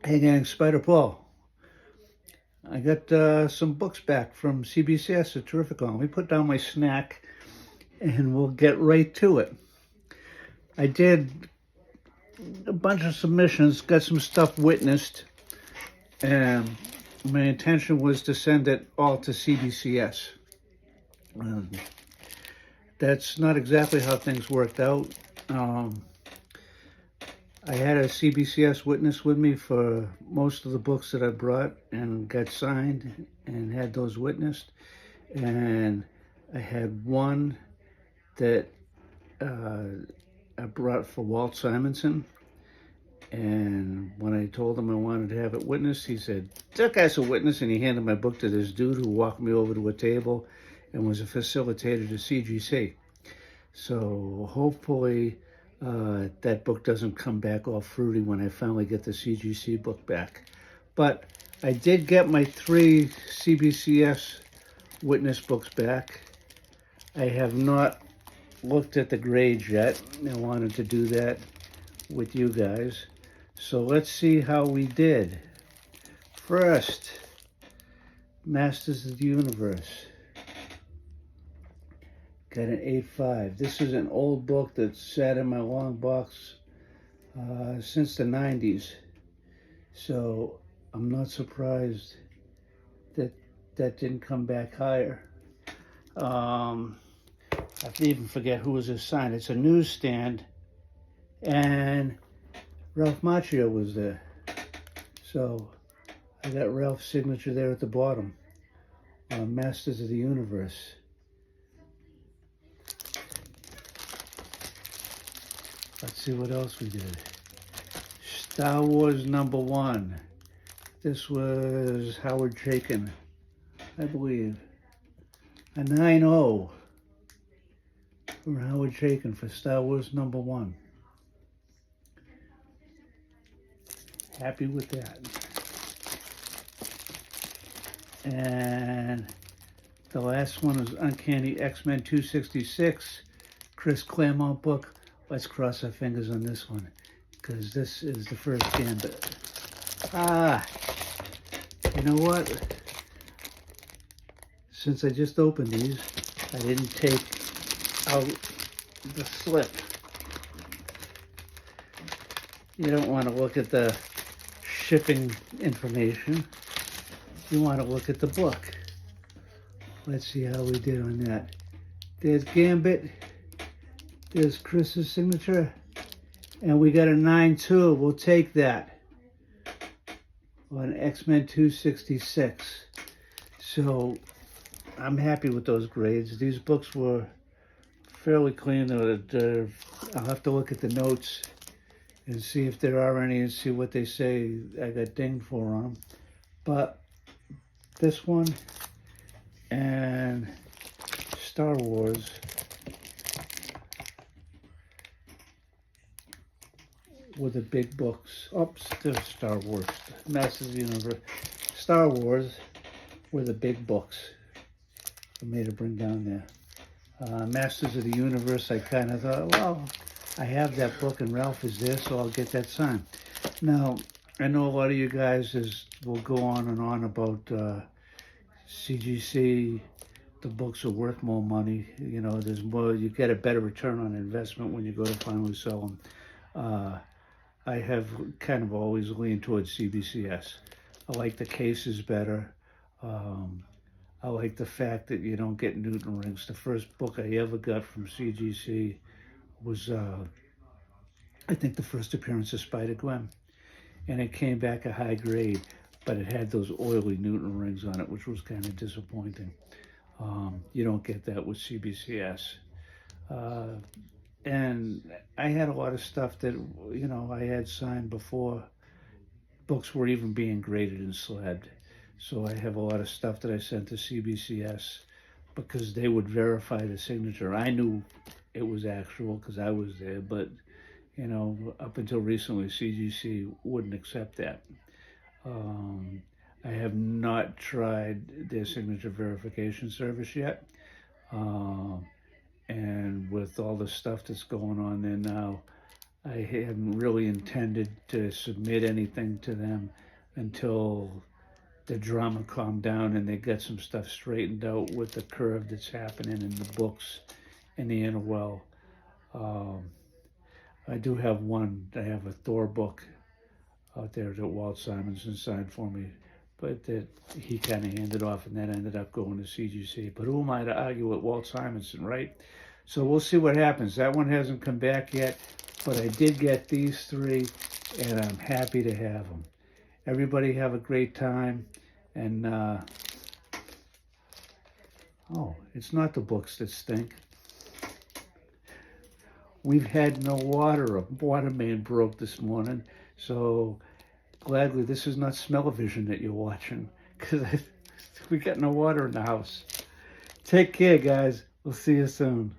Hey gang, Spider Paul. I got some books back from CBCS at Terrificon. Let me put down my snack and we'll get right to it. I did a bunch of submissions, got some stuff witnessed, and my intention was to send it all to CBCS. That's not exactly how things worked out. Um, I had a CBCS witness with me for most of the books that I brought and got signed and had those witnessed. And I had one that I brought for Walt Simonson. And when I told him I wanted to have it witnessed, he said, that guy's a witness. And he handed my book to this dude who walked me over to a table and was a facilitator to CGC. So hopefully that book doesn't come back all fruity when I finally get the CGC book back. But I did get my 3 CBCS witness books back. I have not looked at the grades yet. I wanted to do that with you guys. So let's see how we did. First, Masters of the Universe. Got an 8.5. This is an old book that sat in my long box since the 90s. So I'm not surprised that that didn't come back higher. I even forget who was assigned. It's a newsstand, and Ralph Macchio was there. So I got Ralph's signature there at the bottom. Masters of the Universe. Let's see what else we did. Star Wars #1. This was Howard Chaykin, I believe. A 9.0 for Howard Chaykin for Star Wars #1. Happy with that. And the last one is Uncanny X-Men 266, Chris Claremont book. Let's cross our fingers on this one, because this is the first Gambit. You know what? Since I just opened these, I didn't take out the slip. You don't want to look at the shipping information. You want to look at the book. Let's see how we did on that. There's Gambit. There's Chris's signature. And we got a 9.2. We'll take that on X-Men 266. So I'm happy with those grades. These books were fairly clean. I'll have to look at the notes and see if there are any and see what they say I got dinged for on them. But this one and Star Wars were the big books. Oops, there's Star Wars. Masters of the Universe. Star Wars were the big books for me to bring down there. Masters of the Universe, I kind of thought, well, I have that book and Ralph is there, so I'll get that signed. Now, I know a lot of you guys will go on and on about CGC. The books are worth more money. You know, there's more. You get a better return on investment when you go to finally sell them. I have kind of always leaned towards CBCS. I like the cases better. I like the fact that you don't get Newton rings. The first book I ever got from CGC was, I think, the first appearance of Spider-Gwen. And it came back a high grade, but it had those oily Newton rings on it, which was kind of disappointing. You don't get that with CBCS. And I had a lot of stuff that, you know, I had signed before books were even being graded and slabbed. So I have a lot of stuff that I sent to CBCS because they would verify the signature. I knew it was actual because I was there, but, you know, up until recently, CGC wouldn't accept that. I have not tried their signature verification service yet. And with all the stuff that's going on there now, I hadn't really intended to submit anything to them until the drama calmed down and they got some stuff straightened out with the curve that's happening in the books in the inner well. Um, I do have one. I have a Thor book out there that Walt Simonson signed for me, but that he kind of handed off, and that ended up going to CGC. But who am I to argue with Walt Simonson, right? So we'll see what happens. That one hasn't come back yet, but I did get these three, and I'm happy to have them. Everybody have a great time, and oh, it's not the books that stink. We've had no water. A water main broke this morning, so gladly this is not Smell-O-Vision that you're watching, because we got no water in the house. Take care, guys. We'll see you soon.